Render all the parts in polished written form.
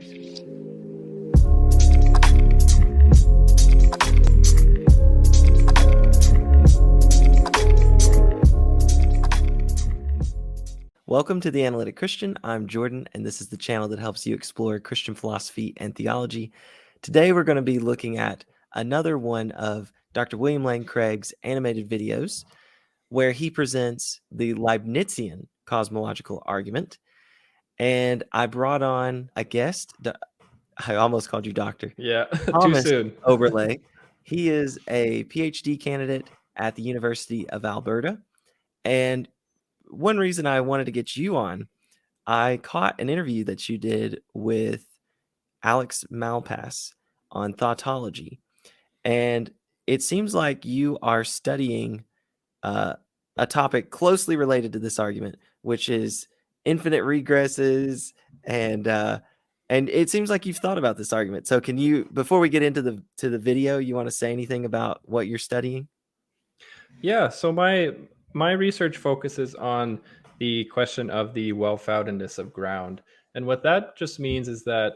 Welcome to The Analytic Christian. I'm Jordan, and this is the channel that helps you explore Christian philosophy and theology. Today, we're going to be looking at another one of Dr. William Lane Craig's animated videos, where he presents the Leibnizian cosmological argument. And I brought on a guest. I almost called you doctor. Yeah, Thomas too soon. Oberle. He is a PhD candidate at the University of Alberta. And one reason I wanted to get you on, I caught an interview that you did with Alex Malpass on thoughtology. And it seems like you are studying a topic closely related to this argument, which is infinite regresses. And it seems like you've thought about this argument. So can you, before we get into the video, you want to say anything about what you're studying? Yeah, so my research focuses on the question of the well-foundedness of ground. And what that just means is that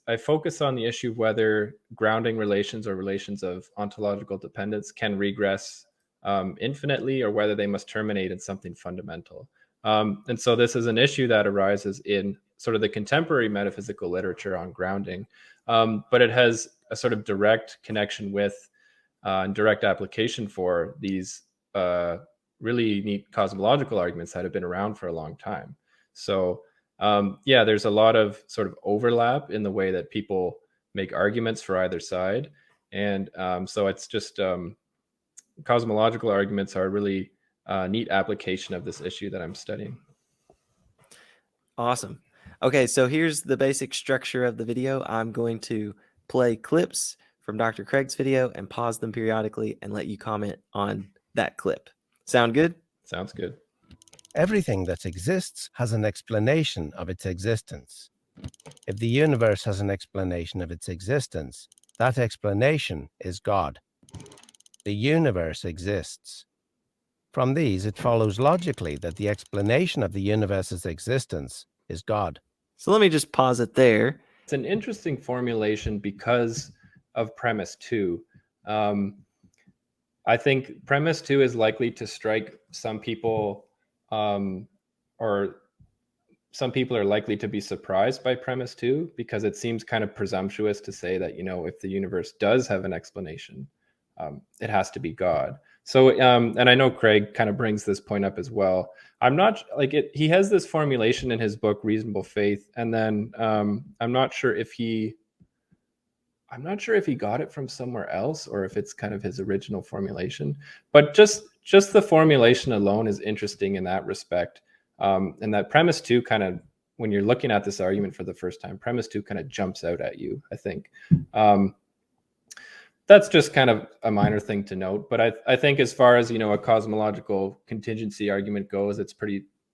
I focus on the issue of whether grounding relations or relations of ontological dependence can regress infinitely, or whether they must terminate in something fundamental. And so this is an issue that arises in sort of the contemporary metaphysical literature on grounding, but it has a sort of direct connection with and direct application for these really neat cosmological arguments that have been around for a long time. So there's a lot of sort of overlap in the way that people make arguments for either side. And so it's just cosmological arguments are a really neat application of this issue that I'm studying. Awesome. Okay, so here's the basic structure of the video. I'm going to play clips from Dr. Craig's video and pause them periodically and let you comment on that clip. Sound good? Sounds good. Everything that exists has an explanation of its existence. If the universe has an explanation of its existence, that explanation is God. The universe exists. From these, it follows logically that the explanation of the universe's existence is God. So let me just pause it there. It's an interesting formulation because of premise 2. I think premise 2 is likely to strike some people, or some people are likely to be surprised by premise 2, because it seems kind of presumptuous to say that, if the universe does have an explanation, it has to be God. So, and I know Craig kind of brings this point up as well. I'm not like it. He has this formulation in his book, Reasonable Faith. And then I'm not sure if he got it from somewhere else, or if it's kind of his original formulation, but just the formulation alone is interesting in that respect. And that premise 2 kind of, when you're looking at this argument for the first time, premise 2 kind of jumps out at you, I think. That's just kind of a minor thing to note, but I think as far as, a cosmological contingency argument goes, it's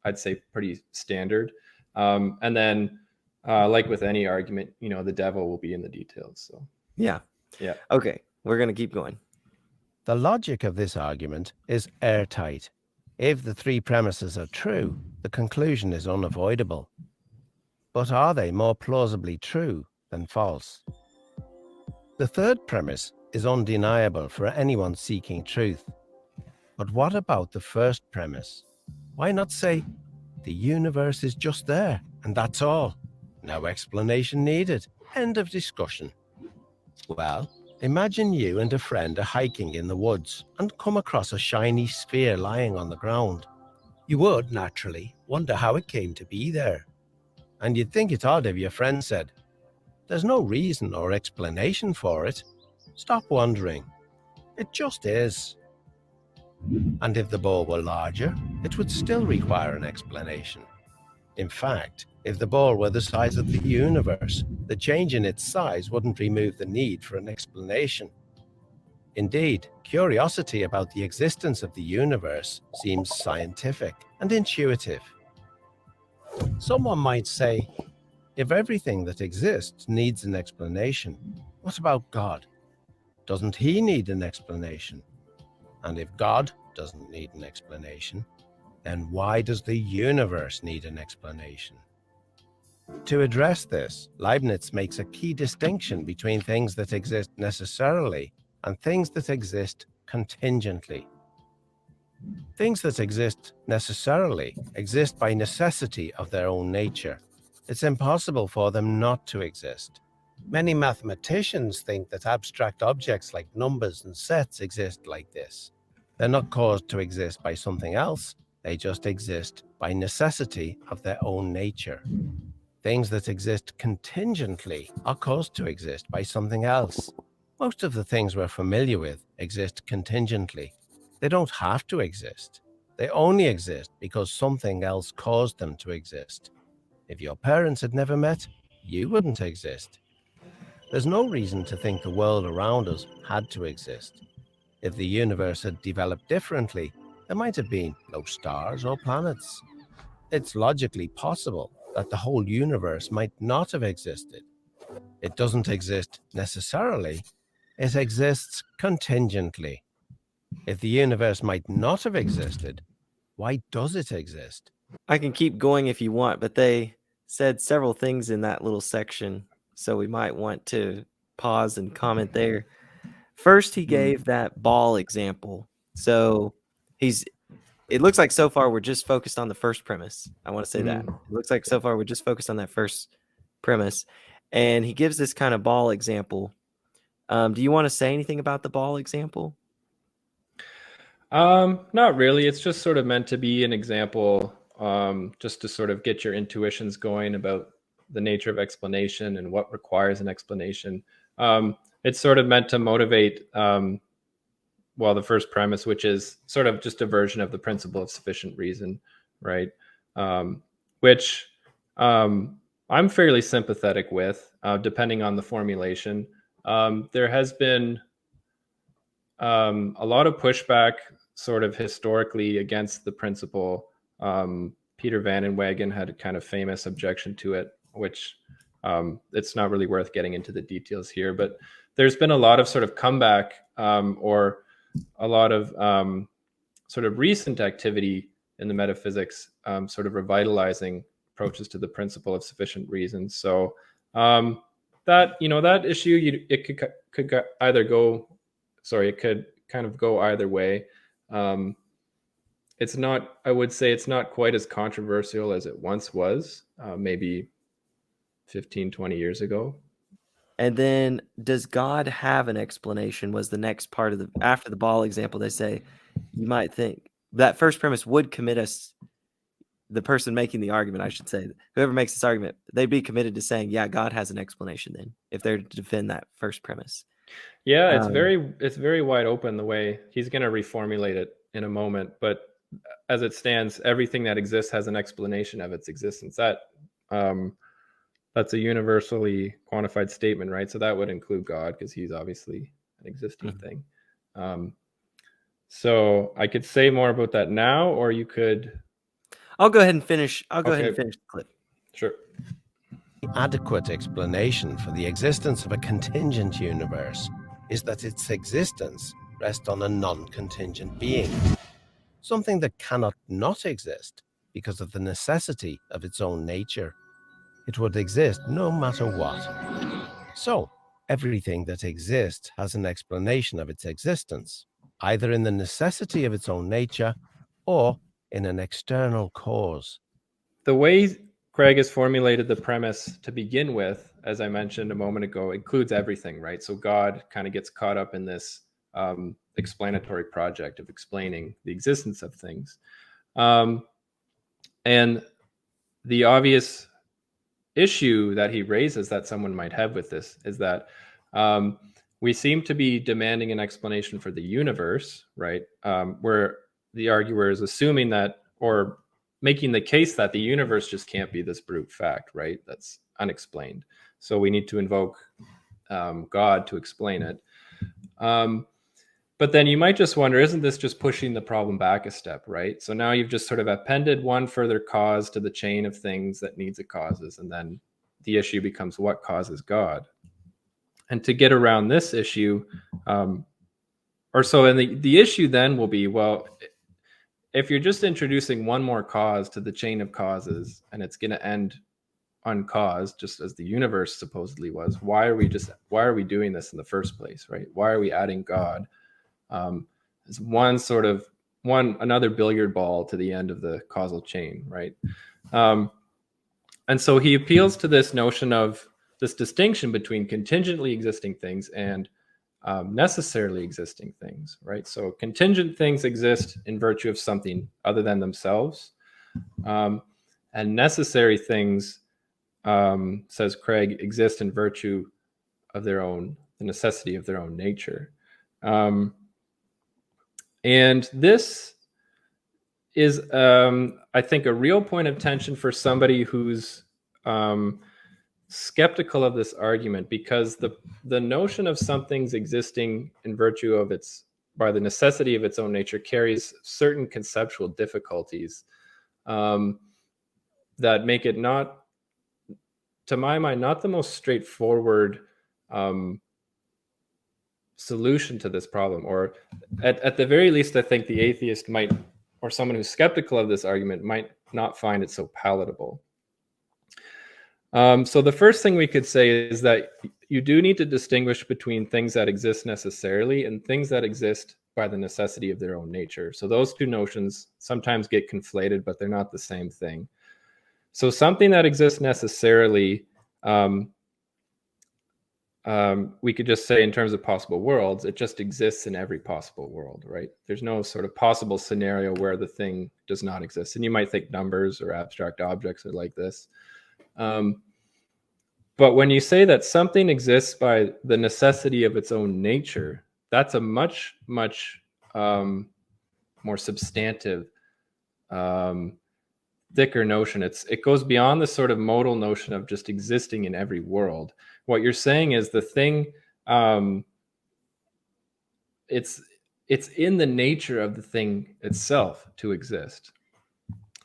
I'd say pretty standard. And then like with any argument, the devil will be in the details. So yeah. Okay, we're going to keep going. The logic of this argument is airtight. If the 3 premises are true, the conclusion is unavoidable. But are they more plausibly true than false? The 3rd premise is undeniable for anyone seeking truth. But what about the 1st premise? Why not say, the universe is just there, and that's all? No explanation needed. End of discussion. Well, imagine you and a friend are hiking in the woods and come across a shiny sphere lying on the ground. You would, naturally, wonder how it came to be there. And you'd think it odd if your friend said, there's no reason or explanation for it. Stop wondering. It just is. And if the ball were larger, it would still require an explanation. In fact, if the ball were the size of the universe, the change in its size wouldn't remove the need for an explanation. Indeed, curiosity about the existence of the universe seems scientific and intuitive. Someone might say, if everything that exists needs an explanation, what about God? Doesn't he need an explanation? And if God doesn't need an explanation, then why does the universe need an explanation? To address this, Leibniz makes a key distinction between things that exist necessarily and things that exist contingently. Things that exist necessarily exist by necessity of their own nature. It's impossible for them not to exist. Many mathematicians think that abstract objects like numbers and sets exist like this. They're not caused to exist by something else, they just exist by necessity of their own nature. Things that exist contingently are caused to exist by something else. Most of the things we're familiar with exist contingently. They don't have to exist. They only exist because something else caused them to exist. If your parents had never met, you wouldn't exist. There's no reason to think the world around us had to exist. If the universe had developed differently, there might have been no stars or planets. It's logically possible that the whole universe might not have existed. It doesn't exist necessarily, it exists contingently. If the universe might not have existed, why does it exist? I can keep going if you want, but they said several things in that little section, so we might want to pause and comment there. First, he gave that ball example. So it looks like so far we're just focused on the first premise. I want to say that. It looks like so far we're just focused on that first premise. And he gives this kind of ball example. Do you want to say anything about the ball example? Not really. It's just sort of meant to be an example, just to sort of get your intuitions going about the nature of explanation and what requires an explanation. It's sort of meant to motivate, the first premise, which is sort of just a version of the principle of sufficient reason, right? Which I'm fairly sympathetic with, depending on the formulation. There has been a lot of pushback sort of historically against the principle. Peter Van Inwagen had a kind of famous objection to it, which it's not really worth getting into the details here, but there's been a lot of sort of comeback or a lot of sort of recent activity in the metaphysics, sort of revitalizing approaches to the principle of sufficient reason. So that issue, it could either go, it could kind of go either way. It's not, I would say it's not quite as controversial as it once was, maybe 15, 20 years ago. And then, does God have an explanation? Was the next part of after the ball example, they say, you might think that first premise would commit us, the person making the argument, I should say, whoever makes this argument, they'd be committed to saying, yeah, God has an explanation then, if they're to defend that first premise. Yeah, it's very wide open the way he's going to reformulate it in a moment. But as it stands, everything that exists has an explanation of its existence. That's a universally quantified statement, right? So that would include God, because he's obviously an existing thing. So I could say more about that now, or you could. I'll go ahead and finish. I'll go ahead and finish the clip. Sure. Adequate explanation for the existence of a contingent universe is that its existence rests on a non-contingent being, something that cannot not exist because of the necessity of its own nature. It would exist no matter what. So, everything that exists has an explanation of its existence, either in the necessity of its own nature or in an external cause. The way Craig has formulated the premise to begin with, as I mentioned a moment ago, includes everything, right? So God kind of gets caught up in this explanatory project of explaining the existence of things. And the obvious issue that he raises that someone might have with this is that we seem to be demanding an explanation for the universe, right? Where the arguer is assuming that, or making the case that the universe just can't be this brute fact, right? That's unexplained. So we need to invoke God to explain it. But then you might just wonder, isn't this just pushing the problem back a step, right? So now you've just sort of appended one further cause to the chain of things that needs a causes. And then the issue becomes, what causes God? And to get around this issue, the issue then will be, well, if you're just introducing one more cause to the chain of causes and it's going to end uncaused, just as the universe supposedly was, why are we doing this in the first place, right? Why are we adding God as another billiard ball to the end of the causal chain, right? And so he appeals to this notion of this distinction between contingently existing things and necessarily existing things, right? So contingent things exist in virtue of something other than themselves, and necessary things, says Craig, exist in virtue of the necessity of their own nature. And this is, I think, a real point of tension for somebody who's skeptical of this argument, because the notion of something's existing in virtue of by the necessity of its own nature carries certain conceptual difficulties that make it not, to my mind, not the most straightforward solution to this problem. Or at the very least, I think the atheist might, or someone who's skeptical of this argument, might not find it so palatable. So the first thing we could say is that you do need to distinguish between things that exist necessarily and things that exist by the necessity of their own nature. So those two notions sometimes get conflated, but they're not the same thing. So something that exists necessarily, we could just say in terms of possible worlds, it just exists in every possible world, right? There's no sort of possible scenario where the thing does not exist. And you might think numbers or abstract objects are like this. But when you say that something exists by the necessity of its own nature, that's a much, much more substantive, thicker notion. It goes beyond the sort of modal notion of just existing in every world. What you're saying is the thing, it's in the nature of the thing itself to exist.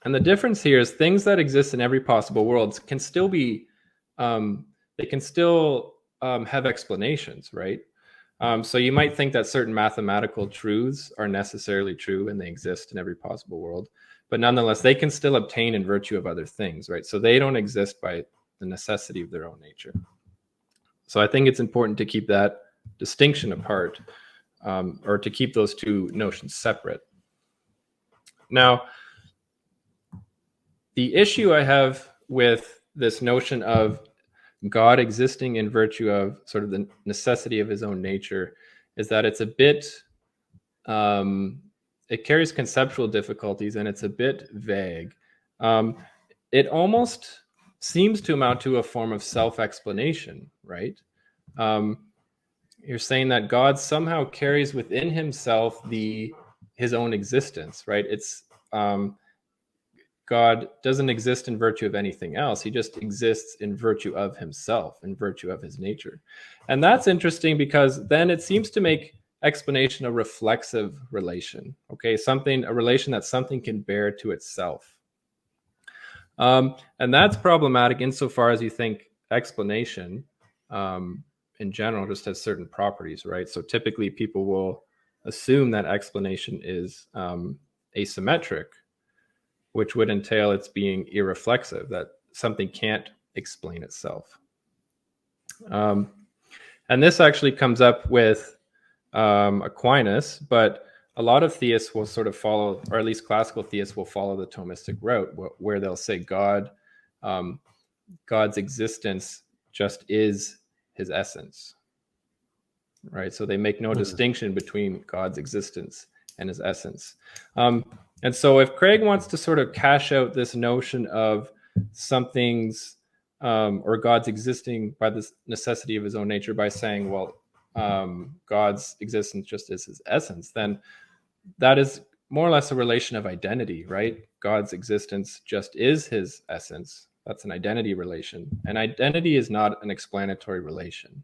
And the difference here is things that exist in every possible world can still be, they can still have explanations, right? So you might think that certain mathematical truths are necessarily true and they exist in every possible world, but nonetheless, they can still obtain in virtue of other things, right? So they don't exist by the necessity of their own nature. So I think it's important to keep that distinction apart, or to keep those two notions separate. Now, the issue I have with this notion of God existing in virtue of sort of the necessity of his own nature is that it's a bit, it carries conceptual difficulties and it's a bit vague. It almost seems to amount to a form of self-explanation, right? You're saying that God somehow carries within himself his own existence, right? It's God doesn't exist in virtue of anything else. He just exists in virtue of himself, in virtue of his nature. And that's interesting because then it seems to make explanation a reflexive relation, okay? A relation that something can bear to itself. And that's problematic insofar as you think explanation in general just has certain properties, right? So typically people will assume that explanation is asymmetric, which would entail its being irreflexive, that something can't explain itself. And this actually comes up with Aquinas, but a lot of theists will sort of follow, or at least classical theists will follow the Thomistic route, where they'll say God's existence just is his essence, right? So they make no distinction between God's existence and his essence. And so if Craig wants to sort of cash out this notion of something's or God's existing by the necessity of his own nature by saying, well, God's existence just is his essence, then that is more or less a relation of identity, right? God's existence just is his essence. That's an identity relation. And identity is not an explanatory relation.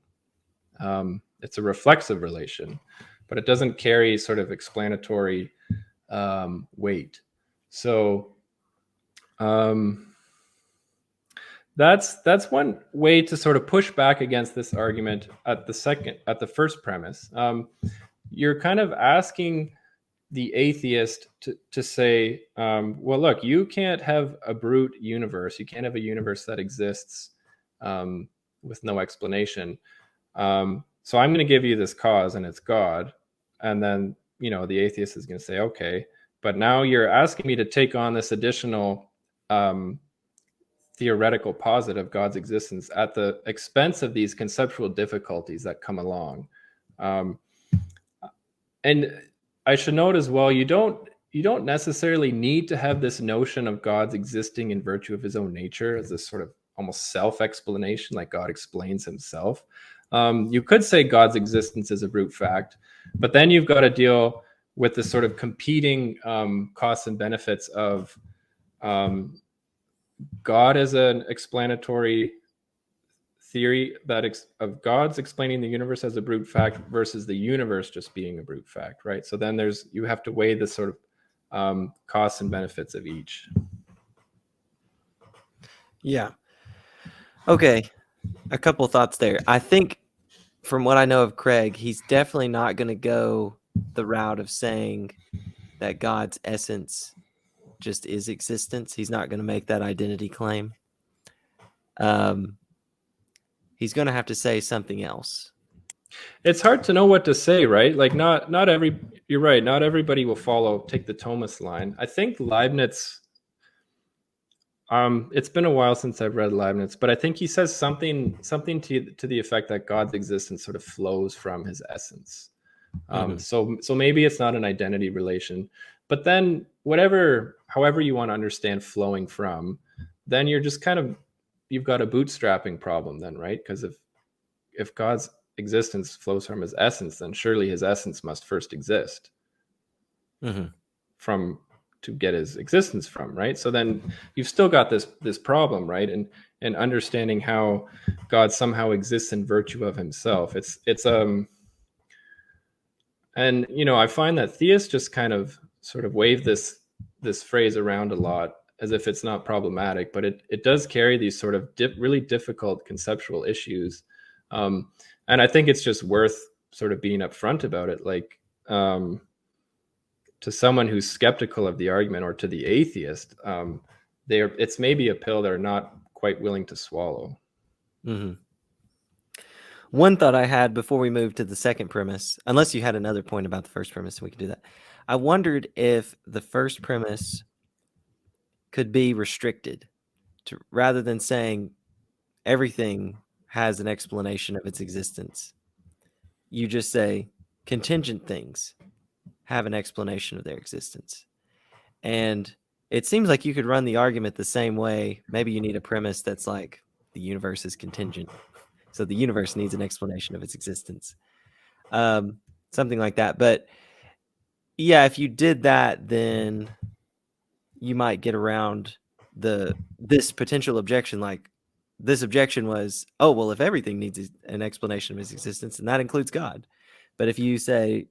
It's a reflexive relation, but it doesn't carry sort of explanatory weight. So that's one way to sort of push back against this argument at the first premise. You're kind of asking the atheist to say, well, look, you can't have a brute universe. You can't have a universe that exists with no explanation. So I'm going to give you this cause, and it's God. And then, the atheist is going to say, okay, but now you're asking me to take on this additional theoretical posit of God's existence at the expense of these conceptual difficulties that come along. And I should note as well, you don't necessarily need to have this notion of God's existing in virtue of his own nature as this sort of almost self-explanation, like God explains himself. You could say God's existence is a brute fact, but then you've got to deal with the sort of competing costs and benefits of God as an explanatory theory of God's explaining the universe as a brute fact versus the universe just being a brute fact, right? So then you have to weigh the sort of costs and benefits of each. Yeah. Okay. A couple of thoughts there. I think from what I know of Craig, he's definitely not going to go the route of saying that God's essence just is existence. He's not going to make that identity claim. He's going to have to say something else. It's hard to know what to say, right? Like you're right. Not everybody will take the Thomas line. I think Leibniz, it's been a while since I've read Leibniz, but I think he says something to the effect that God's existence sort of flows from his essence. So maybe it's not an identity relation, but then however you want to understand flowing from, then you're just you've got a bootstrapping problem then, right? Because if God's existence flows from his essence, then surely his essence must first exist to get his existence from, right? So then you've still got this problem, right? And understanding how God somehow exists in virtue of himself. And I find that theists just kind of sort of wave this phrase around a lot as if it's not problematic, but it does carry these sort of really difficult conceptual issues. And I think it's just worth sort of being upfront about it. Like, to someone who's skeptical of the argument, or to the atheist, it's maybe a pill they're not quite willing to swallow. Mm-hmm. One thought I had before we move to the second premise, unless you had another point about the first premise, we can do that. I wondered if the first premise could be restricted rather than saying everything has an explanation of its existence. You just say contingent things have an explanation of their existence. And it seems like you could run the argument the same way. Maybe you need a premise that's like the universe is contingent. So the universe needs an explanation of its existence. Something like that. But yeah, if you did that, then you might get around this potential objection. Like, this objection was, oh, well, if everything needs an explanation of its existence, and that includes God. But if you say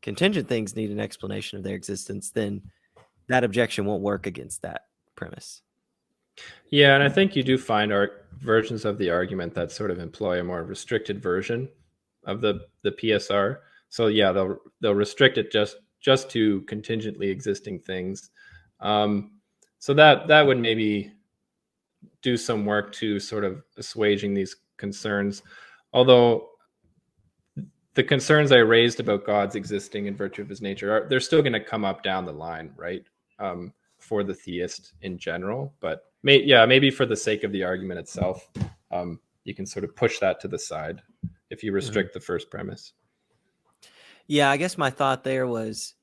contingent things need an explanation of their existence, then that objection won't work against that premise. Yeah, and I think you do find versions of the argument that sort of employ a more restricted version of the PSR. So yeah, they'll restrict it just to contingently existing things. So that would maybe do some work to sort of assuaging these concerns. Although the concerns I raised about God's existing in virtue of his nature, they're still going to come up down the line, right? For the theist in general, but maybe for the sake of the argument itself, you can sort of push that to the side if you restrict the first premise. Yeah, I guess my thought there was,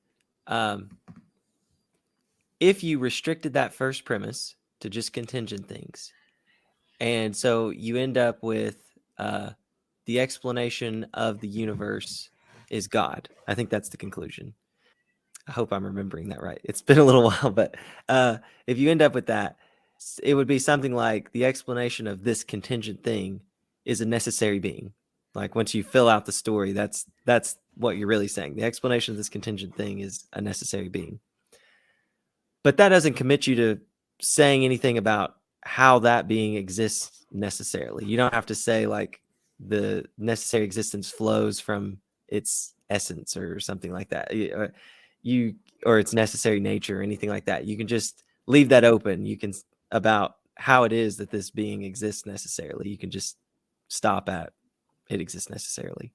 if you restricted that first premise to just contingent things, and so you end up with the explanation of the universe is God. I think that's the conclusion. I hope I'm remembering that right. It's been a little while, but if you end up with that, it would be something like the explanation of this contingent thing is a necessary being. Like, once you fill out the story, that's what you're really saying. The explanation of this contingent thing is a necessary being. But that doesn't commit you to saying anything about how that being exists necessarily. You don't have to say like the necessary existence flows from its essence or something like that. or its necessary nature or anything like that. You can just leave that open. You can about how it is that this being exists necessarily. You can just stop at it exists necessarily.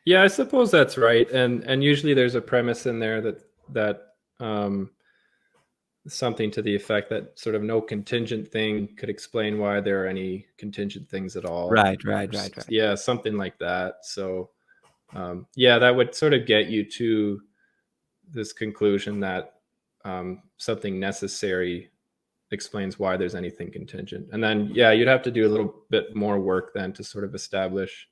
Yeah, I suppose that's right. And usually there's a premise in there that something to the effect that sort of no contingent thing could explain why there are any contingent things at all. Right. Yeah, something like that. So yeah, that would sort of get you to this conclusion that something necessary explains why there's anything contingent. And then, yeah, you'd have to do a little bit more work then to sort of establish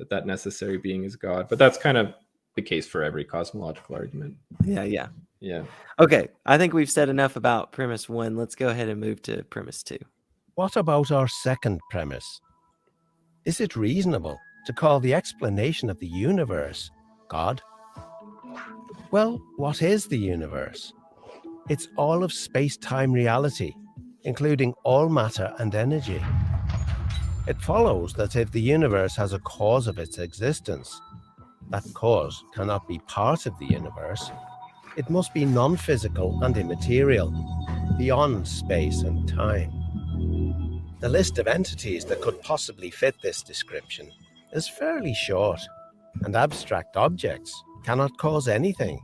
that necessary being is God. But that's kind of the case for every cosmological argument. Yeah. Okay, I think we've said enough about premise 1. Let's go ahead and move to premise 2. What about our second premise? Is it reasonable to call the explanation of the universe God? Well, what is the universe? It's all of space-time reality, including all matter and energy. It follows that if the universe has a cause of its existence, that cause cannot be part of the universe. It must be non-physical and immaterial, beyond space and time. The list of entities that could possibly fit this description is fairly short, and abstract objects cannot cause anything.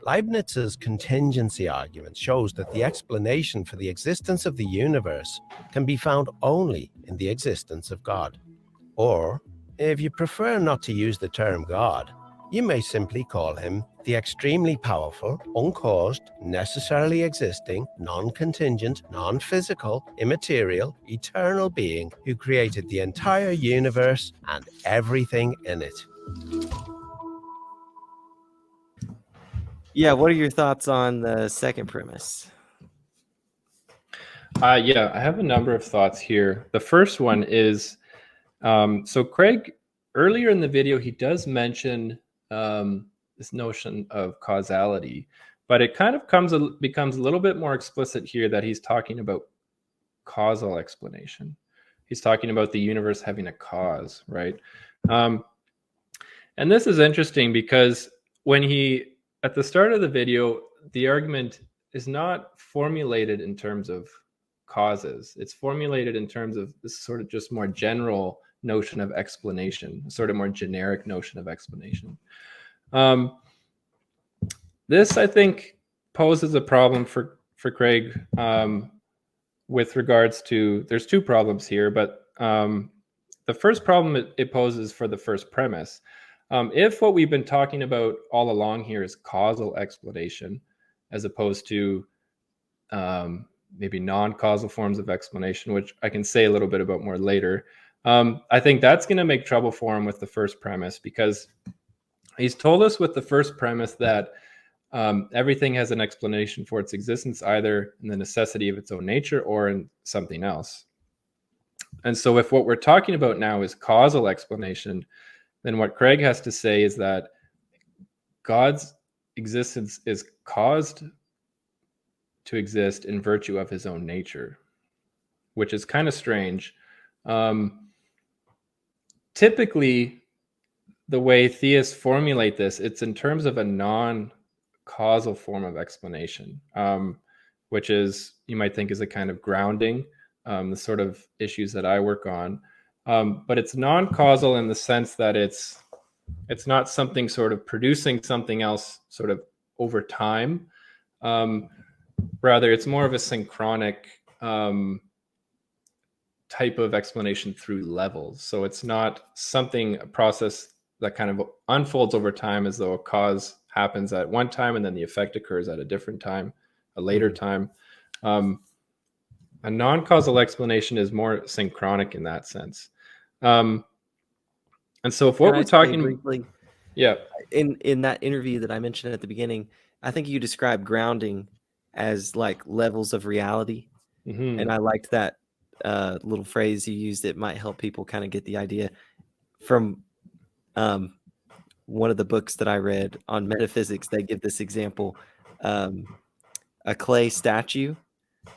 Leibniz's contingency argument shows that the explanation for the existence of the universe can be found only in the existence of God. Or, if you prefer not to use the term God, you may simply call him the extremely powerful, uncaused, necessarily existing, non-contingent, non-physical, immaterial, eternal being who created the entire universe and everything in it. Yeah, what are your thoughts on the second premise? Yeah, I have a number of thoughts here. The first one is, so Craig, earlier in the video, he does mention this notion of causality, but it kind of becomes a little bit more explicit here that he's talking about causal explanation. He's talking about the universe having a cause, right? And this is interesting because at the start of the video, the argument is not formulated in terms of causes. It's formulated in terms of this sort of just more general notion of explanation, a sort of more generic notion of explanation. This, I think, poses a problem for Craig with regards to, there's two problems here, but the first problem it poses for the first premise. If what we've been talking about all along here is causal explanation, as opposed to maybe non-causal forms of explanation, which I can say a little bit about more later, I think that's going to make trouble for him with the first premise, because he's told us with the first premise that everything has an explanation for its existence, either in the necessity of its own nature or in something else. And so if what we're talking about now is causal explanation, then what Craig has to say is that God's existence is caused to exist in virtue of his own nature, which is kind of strange. Typically, the way theists formulate this, it's in terms of a non-causal form of explanation, which is, you might think, is a kind of grounding, the sort of issues that I work on. But it's non-causal in the sense that it's not something sort of producing something else sort of over time. Rather, it's more of a synchronic type of explanation through levels. So it's not a process that kind of unfolds over time as though a cause happens at one time and then the effect occurs at a different time, a later time. A non-causal explanation is more synchronic in that sense. And so if what we're talking briefly, yeah, in that interview that I mentioned at the beginning, I think you described grounding as like levels of reality. Mm-hmm. And I liked that little phrase you used. It might help people kind of get the idea. From one of the books that I read on metaphysics, they give this example, a clay statue.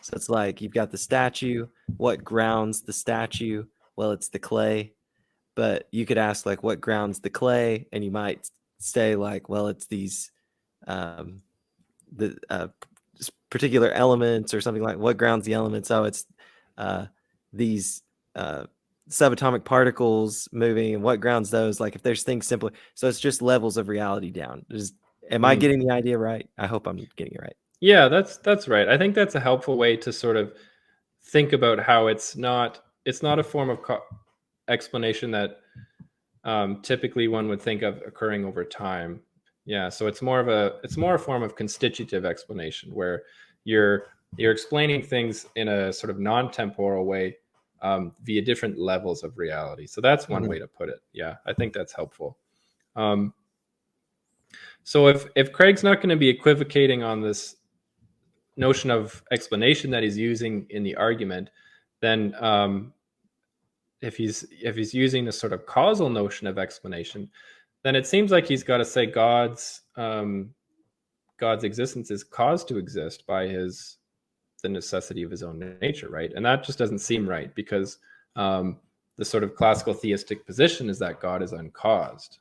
So it's like you've got the statue. What grounds the statue? Well, it's the clay. But you could ask, like, what grounds the clay? And you might say, like, well, it's these the particular elements or something like what grounds the elements. Oh, it's these subatomic particles moving and what grounds those. Like if there's things simply, so it's just levels of reality down. Am I getting the idea right? I hope I'm getting it right. Yeah, that's right. I think that's a helpful way to sort of think about how it's not a form of explanation that typically one would think of occurring over time. Yeah, so it's more a form of constitutive explanation where you're explaining things in a sort of non-temporal way via different levels of reality. So that's one way to put it. Yeah, I think that's helpful. So if Craig's not going to be equivocating on this notion of explanation that he's using in the argument, then if he's using this sort of causal notion of explanation, then it seems like he's got to say God's existence is caused to exist by the necessity of his own nature, right? And that just doesn't seem right, because the sort of classical theistic position is that God is uncaused.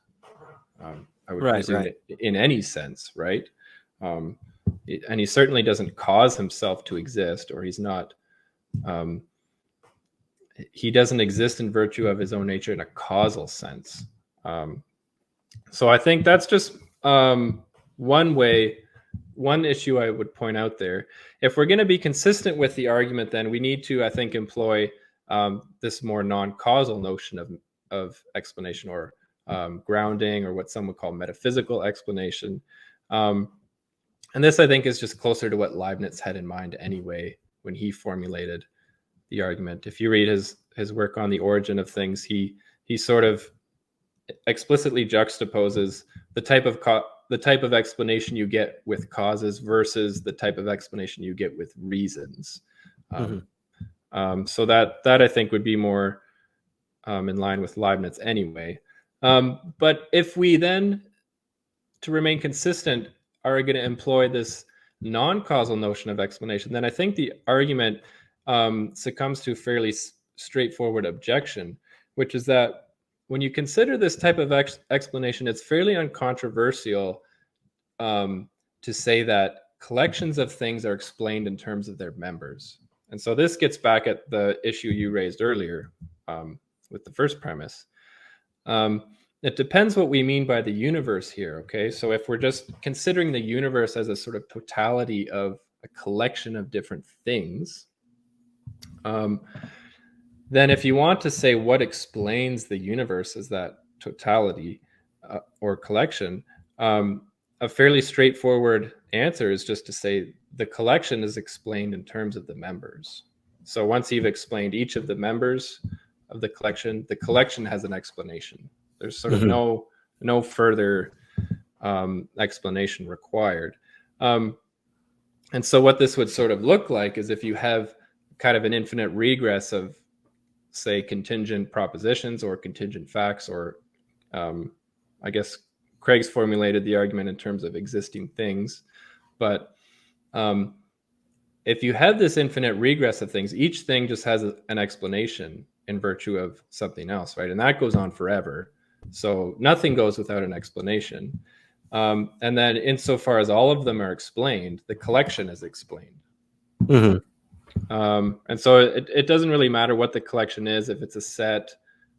I would presume in any sense, right? And he certainly doesn't cause himself to exist, or he's not. He doesn't exist in virtue of his own nature in a causal sense. So I think that's just one issue I would point out there. If we're going to be consistent with the argument, then we need to, I think, employ this more non-causal notion of explanation, or grounding, or what some would call metaphysical explanation. And this, I think, is just closer to what Leibniz had in mind anyway when he formulated the argument. If you read his work on the origin of things, he sort of explicitly juxtaposes the type of explanation you get with causes versus the type of explanation you get with reasons. So that I think would be more in line with Leibniz anyway. But if we then, to remain consistent, are going to employ this non-causal notion of explanation, then I think the argument succumbs to a fairly straightforward objection, which is that when you consider this type of explanation, it's fairly uncontroversial to say that collections of things are explained in terms of their members. And so this gets back at the issue you raised earlier with the first premise. It depends what we mean by the universe here, okay? So if we're just considering the universe as a sort of totality of a collection of different things, then if you want to say what explains the universe as that totality or collection, a fairly straightforward answer is just to say the collection is explained in terms of the members. So once you've explained each of the members of the collection has an explanation. There's sort of no further explanation required. And so what this would sort of look like is if you have kind of an infinite regress of, say, contingent propositions or contingent facts, or I guess Craig's formulated the argument in terms of existing things. But if you have this infinite regress of things, each thing just has an explanation in virtue of something else, right? And that goes on forever. So nothing goes without an explanation. And then insofar as all of them are explained, the collection is explained. And so it doesn't really matter what the collection is, if it's a set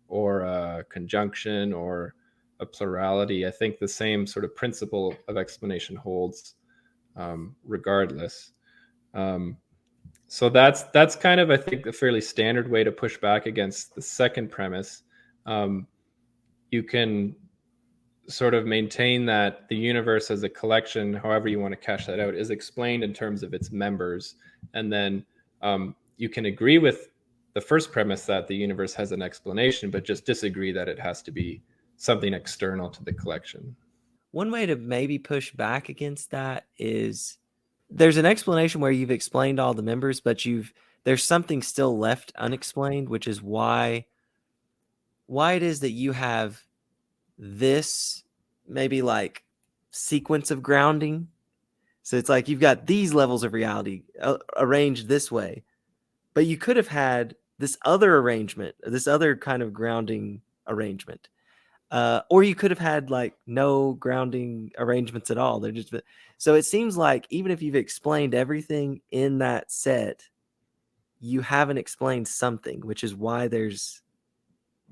or a conjunction or a plurality. I think the same sort of principle of explanation holds regardless. So that's kind of, I think, a fairly standard way to push back against the second premise. You can sort of maintain that the universe as a collection, however you want to cash that out, is explained in terms of its members. And then you can agree with the first premise that the universe has an explanation, but just disagree that it has to be something external to the collection. One way to maybe push back against that is there's an explanation where you've explained all the members, but there's something still left unexplained, which is why it is that you have this maybe like sequence of grounding. So it's like you've got these levels of reality arranged this way, but you could have had this other arrangement, this other kind of grounding arrangement. Or you could have had like no grounding arrangements at all. They're just so it seems like even if you've explained everything in that set, you haven't explained something, which is why there's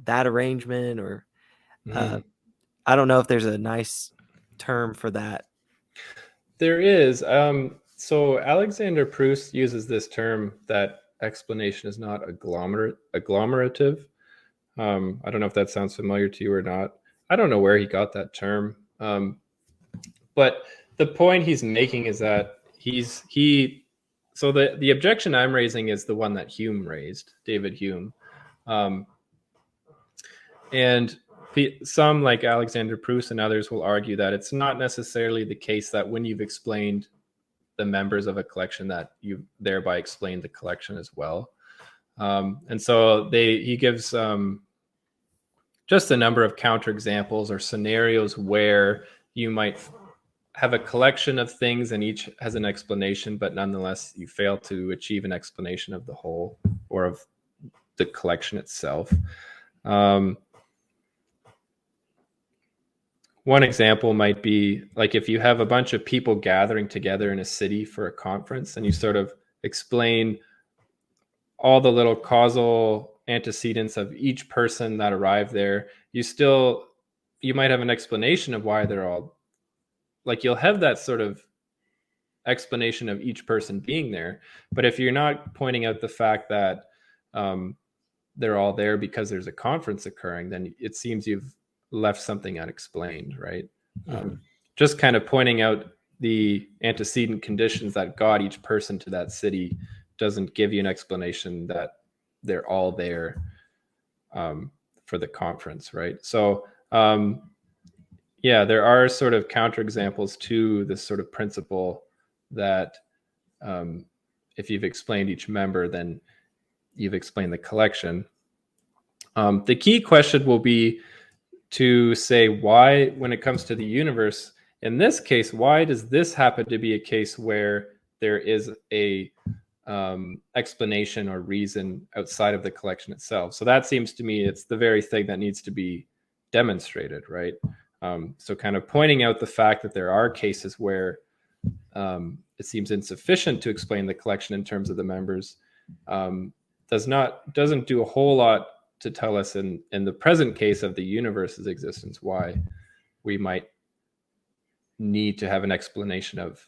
that arrangement, or I don't know if there's a nice term for that. There is. So Alexander Proust uses this term that explanation is not agglomerative. I don't know if that sounds familiar to you or not. I don't know where he got that term. But the point he's making is that so the objection I'm raising is the one that Hume raised, David Hume. And some, like Alexander Proust and others, will argue that it's not necessarily the case that when you've explained the members of a collection that you thereby explain the collection as well. And so he gives just a number of counterexamples or scenarios where you might have a collection of things and each has an explanation, but nonetheless you fail to achieve an explanation of the whole or of the collection itself. One example might be like if you have a bunch of people gathering together in a city for a conference and you sort of explain all the little causal antecedents of each person that arrived there, you might have an explanation of why they're all, like you'll have that sort of explanation of each person being there. But if you're not pointing out the fact that they're all there because there's a conference occurring, then it seems you've left something unexplained, right? Just kind of pointing out the antecedent conditions that got each person to that city doesn't give you an explanation that they're all there for the conference, right? So yeah, there are sort of counterexamples to this sort of principle that if you've explained each member, then you've explained the collection. The key question will be to say why, when it comes to the universe, in this case, why does this happen to be a case where there is a explanation or reason outside of the collection itself? So that seems to me it's the very thing that needs to be demonstrated, right? So kind of pointing out the fact that there are cases where it seems insufficient to explain the collection in terms of the members doesn't do a whole lot to tell us in the present case of the universe's existence why we might need to have an explanation of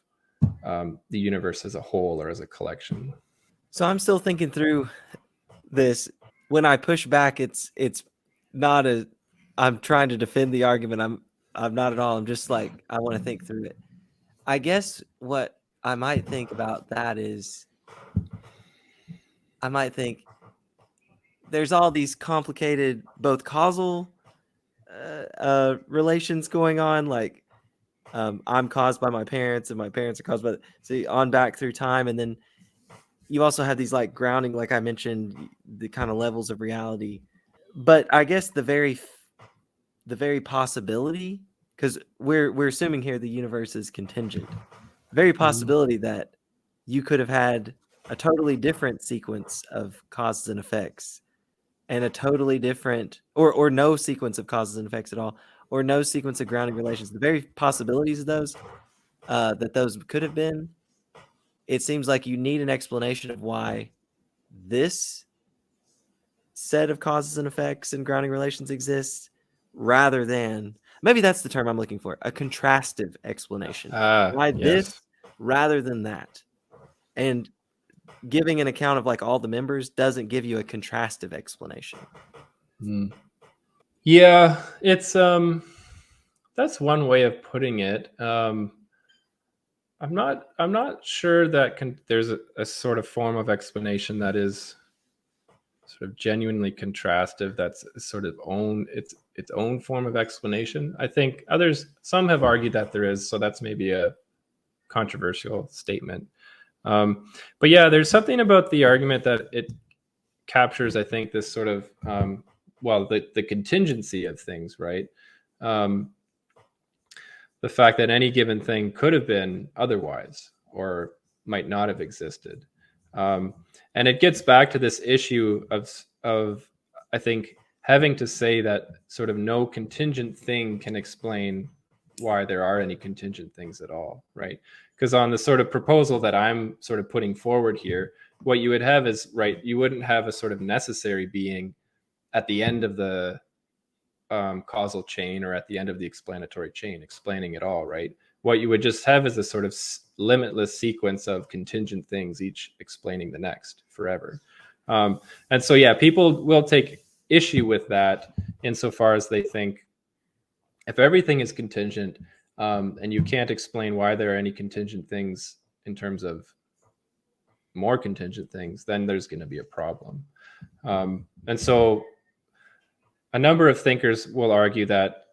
the universe as a whole or as a collection. So I'm still thinking through this. When I push back, it's not I'm trying to defend the argument. I'm not at all. I'm just like, I want to think through it. I guess what I might think about that is I might think there's all these complicated, both causal relations going on, like I'm caused by my parents and my parents are caused by, on back through time. And then you also have these like grounding, like I mentioned, the kind of levels of reality. But I guess the very possibility, because we're assuming here the universe is contingent, very possibility that you could have had a totally different sequence of causes and effects, and a totally different, or no sequence of causes and effects at all, or no sequence of grounding relations. The very possibilities of those, that those could have been, it seems like you need an explanation of why this set of causes and effects and grounding relations exists, rather than, maybe that's the term I'm looking for, a contrastive explanation. Why this rather than that. And giving an account of like all the members doesn't give you a contrastive explanation. Yeah, it's that's one way of putting it. I'm not sure that there's a sort of form of explanation that is sort of genuinely contrastive, that's sort of its own form of explanation. I think some have argued that there is, so that's maybe a controversial statement. But yeah, there's something about the argument that it captures, I think, this sort of the contingency of things, right? The fact that any given thing could have been otherwise or might not have existed. And it gets back to this issue of I think, having to say that sort of no contingent thing can explain why there are any contingent things at all, right? Because on the sort of proposal that I'm sort of putting forward here, what you would have is, right, you wouldn't have a sort of necessary being at the end of the causal chain or at the end of the explanatory chain explaining it all, right? What you would just have is a sort of limitless sequence of contingent things, each explaining the next forever. And so, yeah, people will take issue with that insofar as they think if everything is contingent and you can't explain why there are any contingent things in terms of more contingent things, then there's going to be a problem. And so a number of thinkers will argue that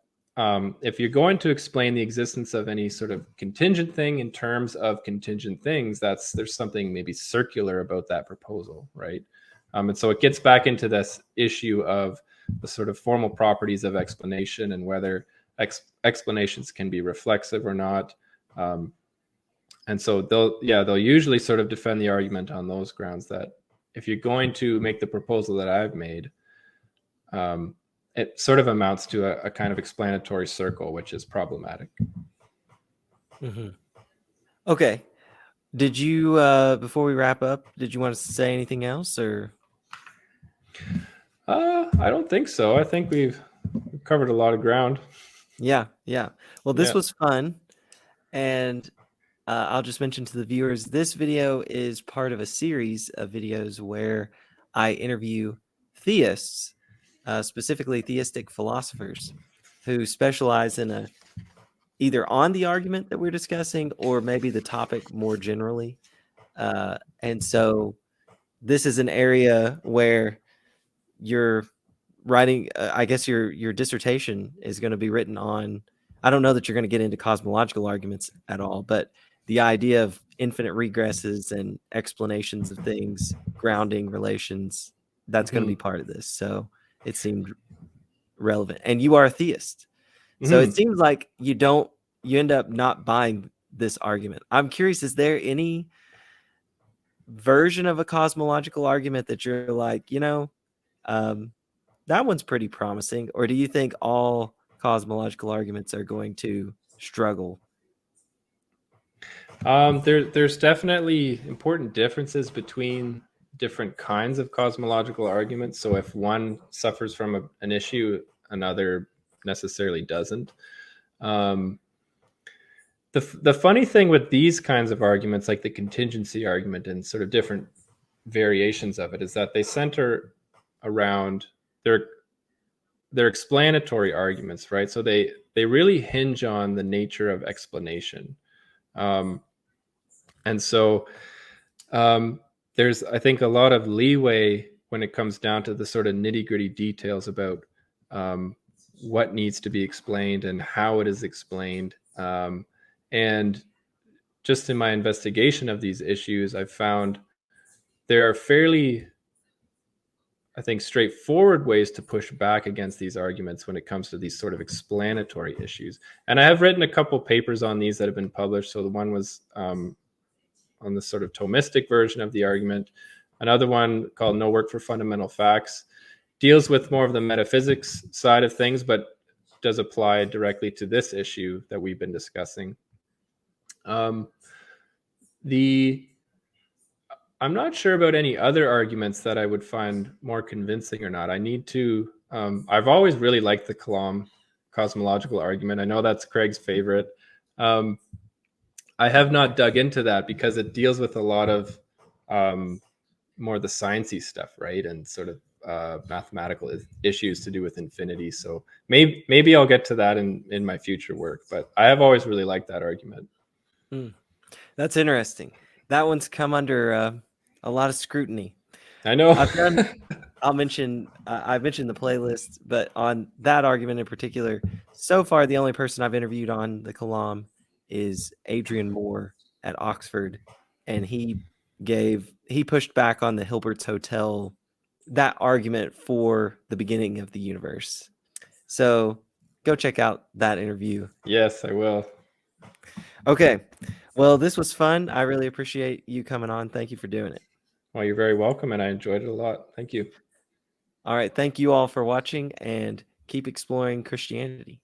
if you're going to explain the existence of any sort of contingent thing in terms of contingent things, there's something maybe circular about that proposal, right? And so it gets back into this issue of the sort of formal properties of explanation and whether explanations can be reflexive or not. And so they'll usually sort of defend the argument on those grounds that if you're going to make the proposal that I've made, it sort of amounts to a kind of explanatory circle, which is problematic. Mm-hmm. Okay. Did you, before we wrap up, did you want to say anything else, or? I don't think so. I think we've covered a lot of ground. Yeah. Well, this was fun. And I'll just mention to the viewers, this video is part of a series of videos where I interview theists, specifically theistic philosophers who specialize in either on the argument that we're discussing or maybe the topic more generally. And so this is an area where you're writing, I guess your dissertation is going to be written on, I don't know that you're going to get into cosmological arguments at all, but the idea of infinite regresses and explanations of things, grounding relations, that's going to be part of this. So it seemed relevant. And you are a theist. So it seems like you end up not buying this argument. I'm curious, is there any version of a cosmological argument that you're like, that one's pretty promising? Or do you think all cosmological arguments are going to struggle? There's definitely important differences between different kinds of cosmological arguments. So if one suffers from an issue, another necessarily doesn't. The funny thing with these kinds of arguments, like the contingency argument and sort of different variations of it, is that they center around their explanatory arguments, right? So they really hinge on the nature of explanation. And so there's, I think, a lot of leeway when it comes down to the sort of nitty-gritty details about what needs to be explained and how it is explained. And just in my investigation of these issues, I've found there are fairly, I think, straightforward ways to push back against these arguments when it comes to these sort of explanatory issues. And I have written a couple papers on these that have been published. So the one was on the sort of Thomistic version of the argument. Another one called No Work for Fundamental Facts deals with more of the metaphysics side of things, but does apply directly to this issue that we've been discussing. I'm not sure about any other arguments that I would find more convincing or not. I need to, I've always really liked the Kalam cosmological argument. I know that's Craig's favorite. I have not dug into that because it deals with a lot of more the sciencey stuff, right? And sort of mathematical issues to do with infinity. So maybe I'll get to that in my future work, but I have always really liked that argument. That's interesting. That one's come under a lot of scrutiny. I know. I mentioned the playlist, but on that argument in particular, so far the only person I've interviewed on the Kalam is Adrian Moore at Oxford, and he pushed back on the Hilbert's Hotel, that argument for the beginning of the universe. So go check out that interview. Yes, I will. Okay. Well, this was fun. I really appreciate you coming on. Thank you for doing it. Well, you're very welcome, and I enjoyed it a lot. Thank you. All right. Thank you all for watching, and keep exploring Christianity.